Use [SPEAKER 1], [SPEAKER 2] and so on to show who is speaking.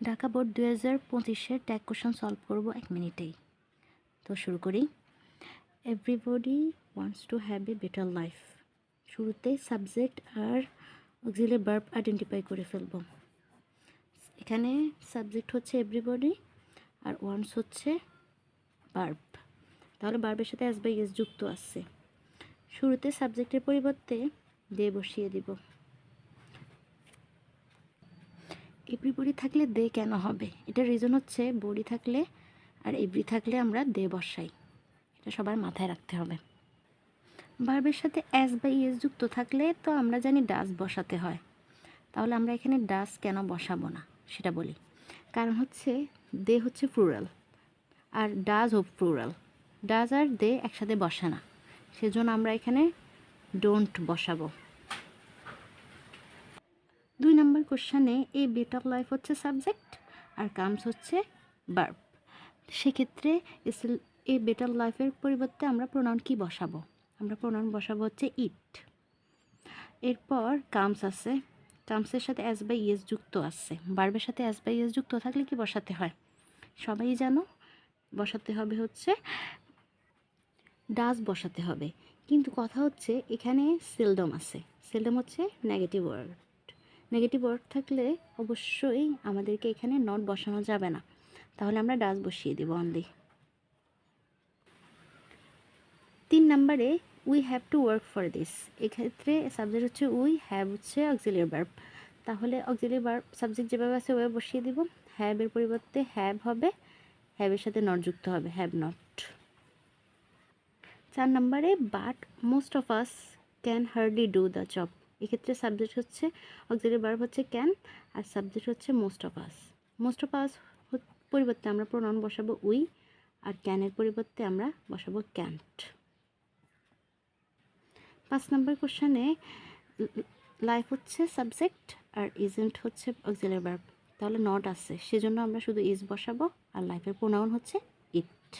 [SPEAKER 1] Dhaka board 2025-এর tag question solve করব 1 মিনিটেই। তো শুরু করি। Everybody wants to have a better life. শুরুতেই সাবজেক্ট আর অক্সিলারি ভার্ব আইডেন্টিফাই করে ফেলব। এখানে সাবজেক্ট হচ্ছে এভরিবডি আর ওয়ান্টস হচ্ছে ভার্ব, তাহলে ভার্বের সাথে অ্যাজ বাই এস যুক্ত আছে। শুরুতে সাবজেক্টের পরিবর্তে দে বসিয়ে দিব। এভরিবডি থাকলে দে কেন হবে? এটার রিজন হচ্ছে বডি থাকলে আর এভরি থাকলে আমরা দে বসাই, এটা সবার মাথায় রাখতে হবে। ভার্বের সাথে অ্যাজ বা ইএস যুক্ত থাকলে তো আমরা জানি ডাজ বসাতে হয়, তাহলে আমরা এখানে ডাজ কেন বসাবো না সেটা বলি। কারণ হচ্ছে দে হচ্ছে প্লুরাল আর ডাজ হোক প্লুরাল, ডাজ আর দে একসাথে বসে না, সেজন্য আমরা এখানে ডোন্ট বসাবো। 2 নম্বর কোশ্চেনে এই বেটার লাইফ হচ্ছে সাবজেক্ট আর কামস হচ্ছে ভার্ব। সেক্ষেত্রে এই বেটার লাইফের পরিবর্তে আমরা প্রোনাউন কি বসাবো? আমরা প্রোনাউন বসাবো হচ্ছে ইট। এরপর কামস আছে, কামসের সাথে অ্যাজ বাই ইএস যুক্ত আছে। ভার্বের সাথে অ্যাজ বাই ইএস যুক্ত থাকলে কি বসাতে হয়? সবাই জানো, বসাতে হবে হচ্ছে ডাজ বসাতে হবে। কিন্তু কথা হচ্ছে এখানে সেলডম আছে, সেলডম হচ্ছে নেগেটিভ ওয়ার্ড। নেগেটিভ ওয়ার্ড থাকলে অবশ্যই আমাদেরকে এখানে নট বসানো যাবে না, তাহলে আমরা ডাজ বসিয়ে দেব অনলি। 3 নম্বরে we have to work for this. এক্ষেত্রে সাবজেক্ট হচ্ছে উই, হ্যাভ হচ্ছে অক্সিলারি ভার্ব, তাহলে অক্সিলারি ভার্ব সাবজেক্ট যেভাবে আছে ওভাবে বসিয়ে দিব। হ্যাভের পরিবর্তে হ্যাভ হবে, হ্যাভের সাথে নট যুক্ত হবে, হ্যাভ নট। 4 নম্বরে but most of us can hardly do the job. এক্ষেত্রে সাবজেক্ট হচ্ছে অক্সিলারি ভার্ব হচ্ছে ক্যান আর সাবজেক্ট হচ্ছে most of us. Most of us পরিবর্তে আমরা প্রোনাউন বসাবো উই আর ক্যানের পরিবর্তে আমরা বসাবো ক্যান্ট। 5 নম্বর কোশ্চেনে লাইফ হচ্ছে সাবজেক্ট আর ইজেন্ট হচ্ছে অক্সিলারি ভার্ব, তাহলে নট আছে, সেজন্য আমরা শুধু ইজ বসাবো আর লাইফের প্রোনাউন হচ্ছে ইট।